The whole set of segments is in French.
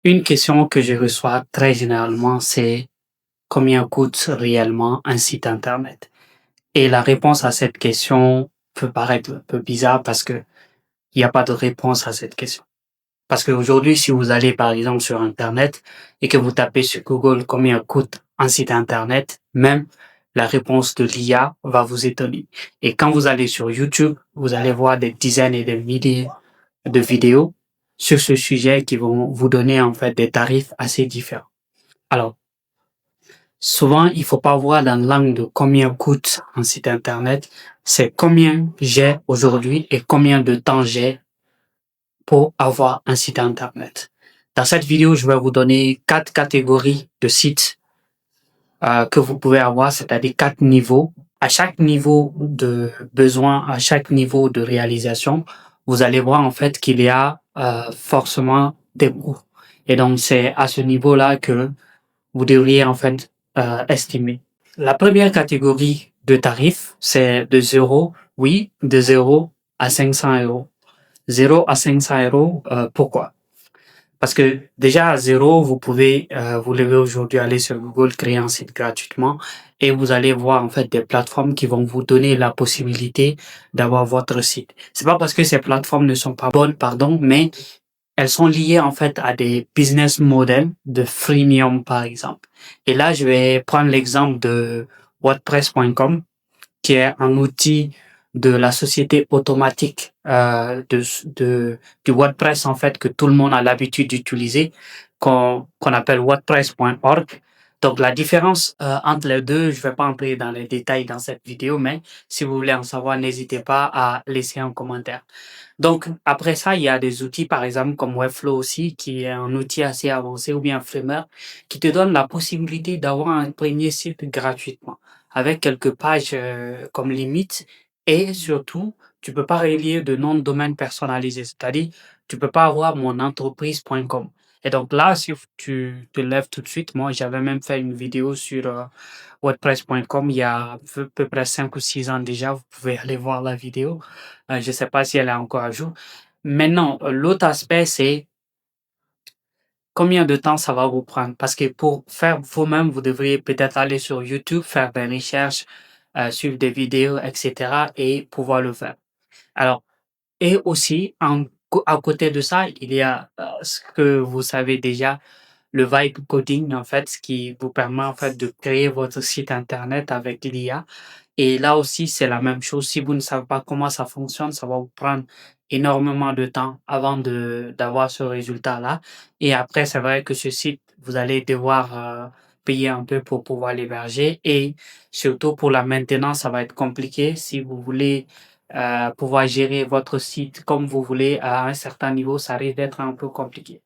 Une question que je reçois très généralement, c'est combien coûte réellement un site internet? Et la réponse à cette question peut paraître un peu bizarre parce que il n'y a pas de réponse à cette question. Parce qu'aujourd'hui, si vous allez par exemple sur internet et que vous tapez sur Google combien coûte un site internet, même la réponse de l'IA va vous étonner. Et quand vous allez sur YouTube, vous allez voir des dizaines et des milliers de vidéos sur ce sujet qui vont vous donner en fait des tarifs assez différents. Alors, souvent, il faut pas voir dans l'angle de combien coûte un site internet, c'est combien j'ai aujourd'hui et combien de temps j'ai pour avoir un site internet. Dans cette vidéo, je vais vous donner 4 catégories de sites que vous pouvez avoir, c'est-à-dire 4 niveaux. À chaque niveau de besoin, à chaque niveau de réalisation, vous allez voir en fait qu'il y a forcément des coûts. Et donc, c'est à ce niveau-là que vous devriez en fait estimer. La première catégorie de tarifs, c'est de 0, oui, de 0 à 500 euros. 0 à 500 euros, pourquoi? Parce que déjà à 0, vous pouvez, vous devez aujourd'hui aller sur Google, créer un site gratuitement et vous allez voir en fait des plateformes qui vont vous donner la possibilité d'avoir votre site. C'est pas parce que ces plateformes ne sont pas bonnes, pardon, mais elles sont liées en fait à des business models de freemium par exemple. Et là, je vais prendre l'exemple de WordPress.com qui est un outil de la société automatique du WordPress en fait que tout le monde a l'habitude d'utiliser, qu'on appelle WordPress.org. Donc la différence entre les deux, je ne vais pas entrer dans les détails dans cette vidéo, mais si vous voulez en savoir, n'hésitez pas à laisser un commentaire. Donc après ça, il y a des outils par exemple comme Webflow aussi, qui est un outil assez avancé, ou bien Framer, qui te donne la possibilité d'avoir un premier site gratuitement avec quelques pages comme limite et surtout, tu peux pas relier de nom de domaine personnalisé. C'est-à-dire, tu peux pas avoir mon entreprise.com. Et donc là, si tu te lèves tout de suite, moi, j'avais même fait une vidéo sur WordPress.com il y a à peu près 5 ou 6 ans déjà. Vous pouvez aller voir la vidéo. Je sais pas si elle est encore à jour. Maintenant, l'autre aspect, c'est combien de temps ça va vous prendre? Parce que pour faire vous-même, vous devriez peut-être aller sur YouTube, faire des recherches, suivre des vidéos, etc. et pouvoir le faire. Alors, et aussi, à côté de ça, il y a ce que vous savez déjà, le vibe coding, en fait, ce qui vous permet en fait de créer votre site internet avec l'IA. Et là aussi, c'est la même chose. Si vous ne savez pas comment ça fonctionne, ça va vous prendre énormément de temps avant d'avoir ce résultat-là. Et après, c'est vrai que ce site, vous allez devoir payer un peu pour pouvoir l'héberger. Et surtout pour la maintenance, ça va être compliqué. Si vous voulez pouvoir gérer votre site comme vous voulez à un certain niveau, ça risque d'être un peu compliqué.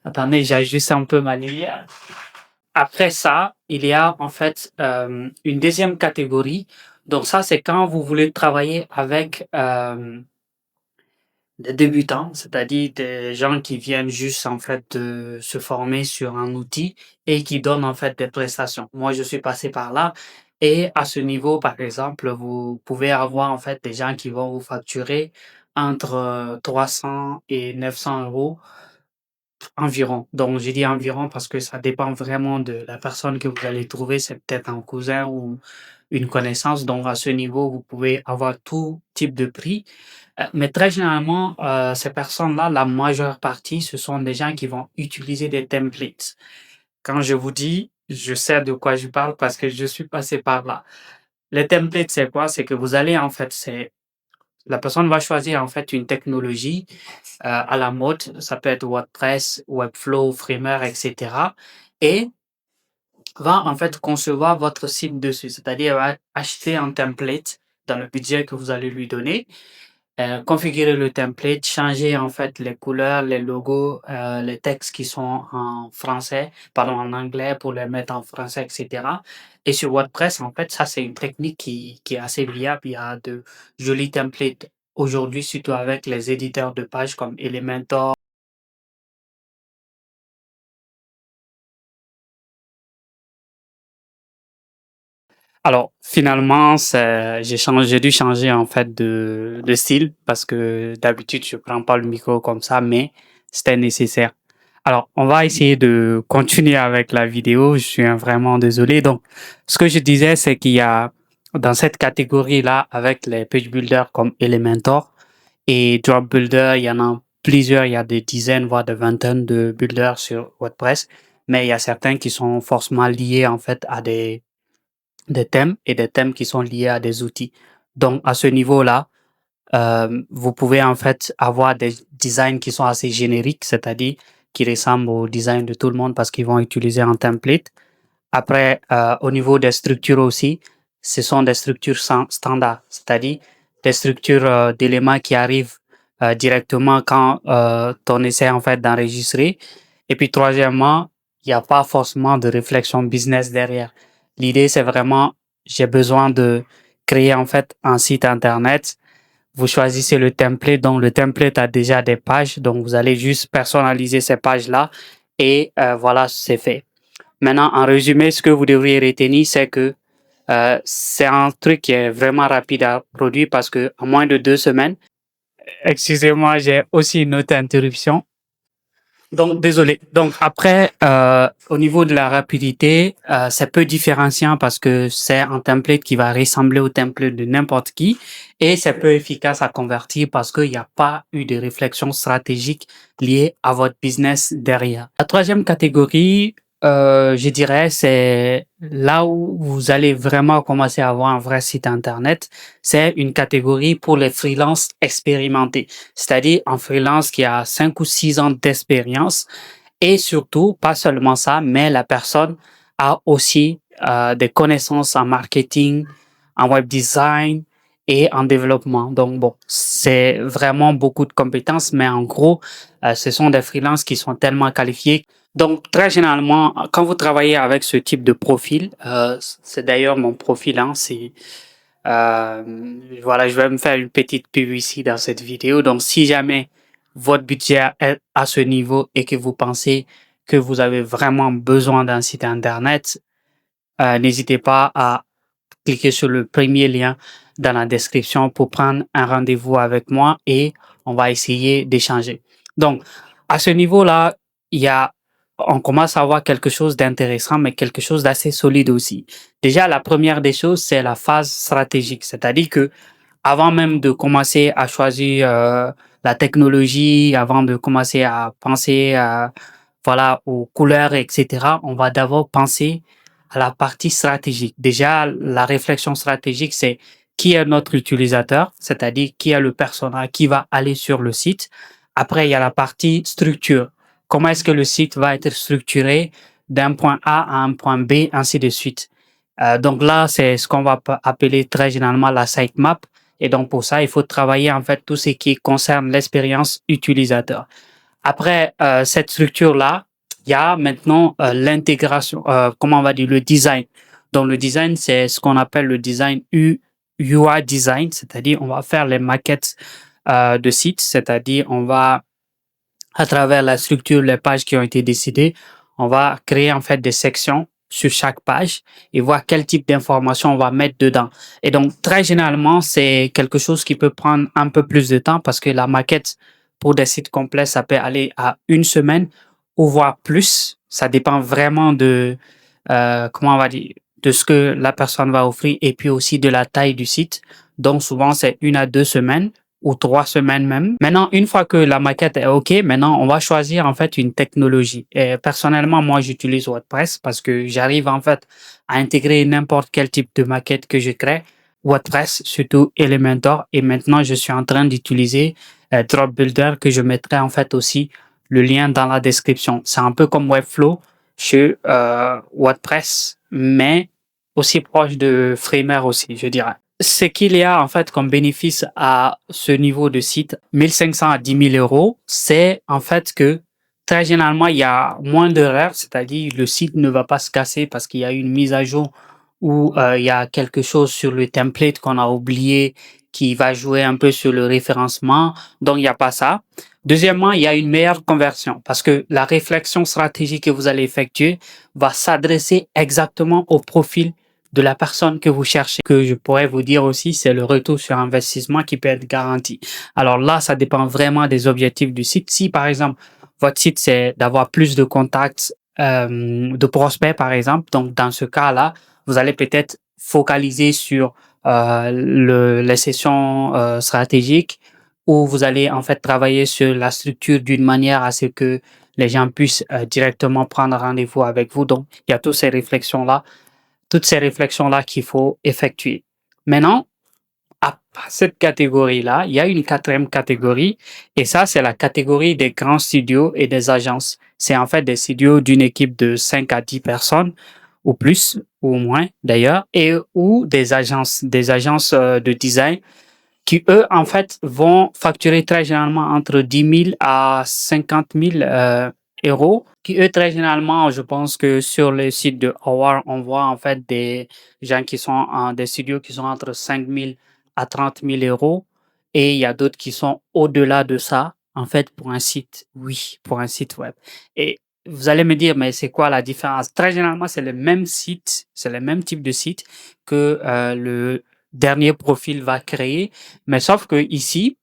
Attendez, j'ajuste un peu ma lumière. Après ça, il y a en fait une deuxième catégorie. Donc ça, c'est quand vous voulez travailler avec des débutants, c'est-à-dire des gens qui viennent juste en fait de se former sur un outil et qui donnent en fait des prestations. Moi, je suis passé par là et à ce niveau, par exemple, vous pouvez avoir en fait des gens qui vont vous facturer entre 300 et 900 euros environ. Donc, j'ai dit environ parce que ça dépend vraiment de la personne que vous allez trouver. C'est peut-être un cousin ou une connaissance. Donc, à ce niveau, vous pouvez avoir tout type de prix. Mais très généralement, ces personnes-là, la majeure partie, ce sont des gens qui vont utiliser des templates. Quand je vous dis, je sais de quoi je parle parce que je suis passé par là. Les templates, c'est quoi? C'est que vous allez, en fait, la personne va choisir, en fait, une technologie à la mode. Ça peut être WordPress, Webflow, Framer, etc. Et va en fait concevoir votre site dessus, c'est-à-dire acheter un template dans le budget que vous allez lui donner, configurer le template, changer en fait les couleurs, les logos, les textes qui sont en français, pardon, en anglais pour les mettre en français, etc. Et sur WordPress, en fait, ça c'est une technique qui est assez viable. Il y a de jolis templates aujourd'hui, surtout avec les éditeurs de pages comme Elementor. Alors, finalement, j'ai dû changer en fait de style parce que d'habitude je prends pas le micro comme ça, mais c'était nécessaire. Alors, on va essayer de continuer avec la vidéo. Je suis vraiment désolé. Donc, ce que je disais, c'est qu'il y a dans cette catégorie-là, avec les page builders comme Elementor et Drop Builder, il y en a plusieurs. Il y a des dizaines, voire des vingtaines de builders sur WordPress. Mais il y a certains qui sont forcément liés, en fait, à des thèmes et des thèmes qui sont liés à des outils. Donc, à ce niveau-là, vous pouvez en fait avoir des designs qui sont assez génériques, c'est-à-dire qui ressemblent au design de tout le monde parce qu'ils vont utiliser un template. Après, au niveau des structures aussi, ce sont des structures standards, c'est-à-dire des structures d'éléments qui arrivent directement quand on essaie en fait d'enregistrer. Et puis troisièmement, il n'y a pas forcément de réflexion business derrière. L'idée, c'est vraiment, j'ai besoin de créer en fait un site internet. Vous choisissez le template, donc le template a déjà des pages, donc vous allez juste personnaliser ces pages-là et voilà, c'est fait. Maintenant, en résumé, ce que vous devriez retenir, c'est que c'est un truc qui est vraiment rapide à produire parce que en moins de 2 semaines, excusez-moi, j'ai aussi une autre interruption. Donc, désolé. Donc, après, au niveau de la rapidité, c'est peu différenciant parce que c'est un template qui va ressembler au template de n'importe qui et c'est peu efficace à convertir parce qu'il n'y a pas eu de réflexion stratégique liée à votre business derrière. La troisième catégorie, je dirais, c'est là où vous allez vraiment commencer à avoir un vrai site internet. C'est une catégorie pour les freelances expérimentés, c'est-à-dire un freelance qui a 5 ou 6 ans d'expérience et surtout, pas seulement ça, mais la personne a aussi des connaissances en marketing, en web design et en développement. Donc bon, c'est vraiment beaucoup de compétences, mais en gros, ce sont des freelances qui sont tellement qualifiés. Donc très généralement, quand vous travaillez avec ce type de profil, c'est d'ailleurs mon profil, hein, c'est voilà, je vais me faire une petite pub ici dans cette vidéo. Donc, si jamais votre budget est à ce niveau et que vous pensez que vous avez vraiment besoin d'un site internet, n'hésitez pas à cliquer sur le premier lien dans la description pour prendre un rendez-vous avec moi et on va essayer d'échanger. Donc, à ce niveau-là, il y a, on commence à avoir quelque chose d'intéressant, mais quelque chose d'assez solide aussi. Déjà, la première des choses, c'est la phase stratégique, c'est-à-dire que avant même de commencer à choisir la technologie, avant de commencer à penser voilà, aux couleurs, etc., on va d'abord penser à la partie stratégique. Déjà, la réflexion stratégique, c'est qui est notre utilisateur, c'est-à-dire qui est le persona qui va aller sur le site. Après, il y a la partie structure. Comment est-ce que le site va être structuré d'un point A à un point B, ainsi de suite. Donc là, c'est ce qu'on va appeler très généralement la sitemap. Et donc pour ça, il faut travailler en fait tout ce qui concerne l'expérience utilisateur. Après cette structure-là, il y a maintenant l'intégration, comment on va dire, le design. Donc le design, c'est ce qu'on appelle le design UI design, c'est-à-dire on va faire les maquettes de sites, c'est-à-dire on va, à travers la structure, les pages qui ont été décidées, on va créer en fait des sections sur chaque page et voir quel type d'informations on va mettre dedans. Et donc, très généralement, c'est quelque chose qui peut prendre un peu plus de temps parce que la maquette pour des sites complets, ça peut aller à une semaine ou voire plus. Ça dépend vraiment de, comment on va dire, de ce que la personne va offrir et puis aussi de la taille du site. Donc, souvent, c'est 1 à 2 semaines ou 3 semaines même. Maintenant, une fois que la maquette est OK, maintenant, on va choisir en fait une technologie. Et personnellement, moi, j'utilise WordPress parce que j'arrive en fait à intégrer n'importe quel type de maquette que je crée. WordPress, surtout Elementor. Et maintenant, je suis en train d'utiliser Drop Builder que je mettrai en fait aussi le lien dans la description. C'est un peu comme Webflow chez WordPress, mais aussi proche de Framer aussi, je dirais. Ce qu'il y a en fait comme bénéfice à ce niveau de site, 1500 à 10 000 euros, c'est en fait que très généralement, il y a moins d'erreurs, c'est-à-dire le site ne va pas se casser parce qu'il y a une mise à jour ou il y a quelque chose sur le template qu'on a oublié qui va jouer un peu sur le référencement. Donc, il n'y a pas ça. Deuxièmement, il y a une meilleure conversion parce que la réflexion stratégique que vous allez effectuer va s'adresser exactement au profil de la personne que vous cherchez. Que je pourrais vous dire aussi, c'est le retour sur investissement qui peut être garanti. Alors là, ça dépend vraiment des objectifs du site. Si par exemple, votre site, c'est d'avoir plus de contacts, de prospects, par exemple. Donc, dans ce cas-là, vous allez peut-être focaliser sur les sessions stratégiques où vous allez en fait travailler sur la structure d'une manière à ce que les gens puissent directement prendre rendez-vous avec vous. Donc, il y a toutes ces réflexions-là qu'il faut effectuer. Maintenant, à cette catégorie-là, il y a une quatrième catégorie, et ça, c'est la catégorie des grands studios et des agences. C'est en fait des studios d'une équipe de 5 à 10 personnes, ou plus, ou moins d'ailleurs, et ou des agences de design qui, eux, en fait, vont facturer très généralement entre 10 000 à 50 000 euros, qui, eux, très généralement, je pense que sur le site de Howard, on voit en fait des gens qui sont en des studios qui sont entre 5 000 à 30 000 euros, et il y a d'autres qui sont au-delà de ça, en fait, pour un site, oui, pour un site web. Et vous allez me dire, mais c'est quoi la différence? Très généralement, c'est le même site, c'est le même type de site que le dernier profil va créer, mais sauf que ici,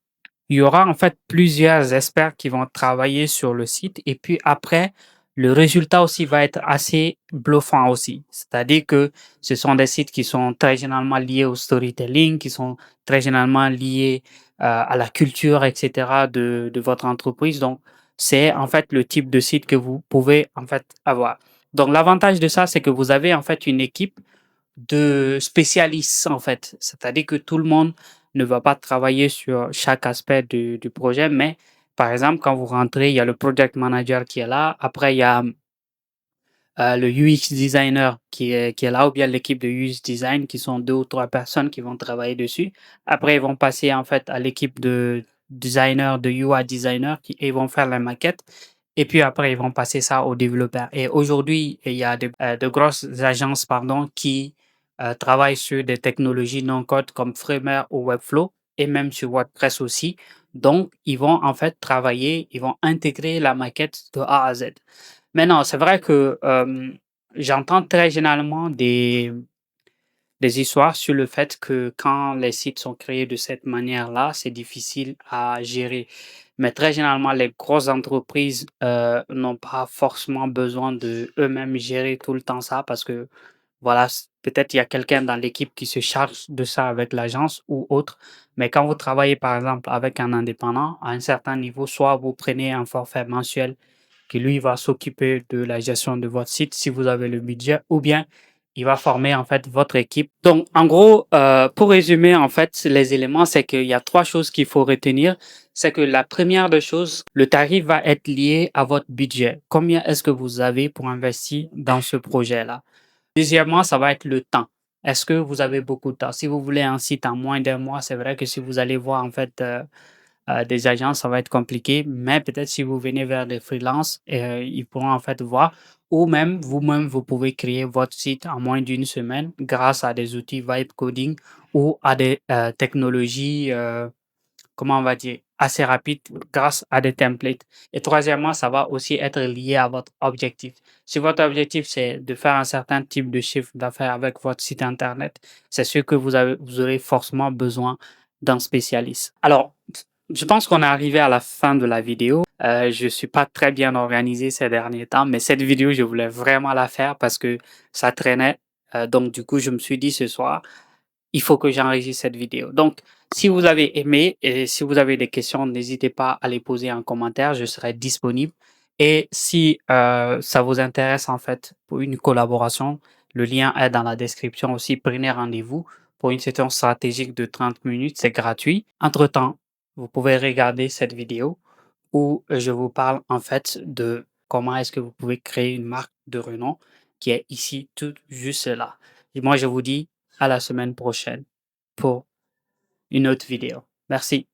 il y aura en fait plusieurs experts qui vont travailler sur le site et puis après, le résultat aussi va être assez bluffant aussi. C'est-à-dire que ce sont des sites qui sont très généralement liés au storytelling, qui sont très généralement liés à la culture, etc. de votre entreprise. Donc, c'est en fait le type de site que vous pouvez en fait avoir. Donc, l'avantage de ça, c'est que vous avez en fait une équipe de spécialistes, en fait. C'est-à-dire que tout le monde ne va pas travailler sur chaque aspect du projet, mais par exemple, quand vous rentrez, il y a le project manager qui est là. Après, il y a le UX designer qui est là, ou bien l'équipe de UX design, qui sont deux ou trois personnes qui vont travailler dessus. Après, ils vont passer en fait à l'équipe de designer, de UI designer, qui ils vont faire la maquette. Et puis après, ils vont passer ça aux développeurs. Et aujourd'hui, il y a de grosses agences, pardon, qui travaillent sur des technologies non-code comme Framer ou Webflow, et même sur WordPress aussi. Donc, ils vont en fait travailler, ils vont intégrer la maquette de A à Z. Mais non, c'est vrai que j'entends très généralement des histoires sur le fait que quand les sites sont créés de cette manière-là, c'est difficile à gérer. Mais très généralement, les grosses entreprises n'ont pas forcément besoin de eux-mêmes gérer tout le temps ça parce que voilà, peut-être il y a quelqu'un dans l'équipe qui se charge de ça avec l'agence ou autre. Mais quand vous travaillez par exemple avec un indépendant, à un certain niveau, soit vous prenez un forfait mensuel qui lui va s'occuper de la gestion de votre site si vous avez le budget, ou bien il va former en fait votre équipe. Donc en gros, pour résumer en fait les éléments, c'est qu'il y a trois choses qu'il faut retenir. C'est que la première des choses, le tarif va être lié à votre budget. Combien est-ce que vous avez pour investir dans ce projet-là? Deuxièmement, ça va être le temps. Est-ce que vous avez beaucoup de temps? Si vous voulez un site en moins d'un mois, c'est vrai que si vous allez voir en fait des agences, ça va être compliqué, mais peut-être si vous venez vers des freelances, ils pourront en fait voir, ou même vous-même, vous pouvez créer votre site en moins d'une semaine grâce à des outils vibe coding ou à des technologies, comment on va dire, assez rapides grâce à des templates. Et troisièmement, ça va aussi être lié à votre objectif. Si votre objectif, c'est de faire un certain type de chiffre d'affaires avec votre site Internet, c'est sûr que vous aurez forcément besoin d'un spécialiste. Alors, je pense qu'on est arrivé à la fin de la vidéo. Je suis pas très bien organisé ces derniers temps, mais cette vidéo, je voulais vraiment la faire parce que ça traînait. Donc, du coup, je me suis dit ce soir, il faut que j'enregistre cette vidéo. Donc, si vous avez aimé et si vous avez des questions, n'hésitez pas à les poser en commentaire, je serai disponible. Et si ça vous intéresse en fait pour une collaboration, le lien est dans la description aussi. Prenez rendez-vous pour une session stratégique de 30 minutes, c'est gratuit. Entre-temps, vous pouvez regarder cette vidéo où je vous parle en fait de comment est-ce que vous pouvez créer une marque de renom qui est ici tout juste là. Et moi, je vous dis à la semaine prochaine pour une autre vidéo. Merci.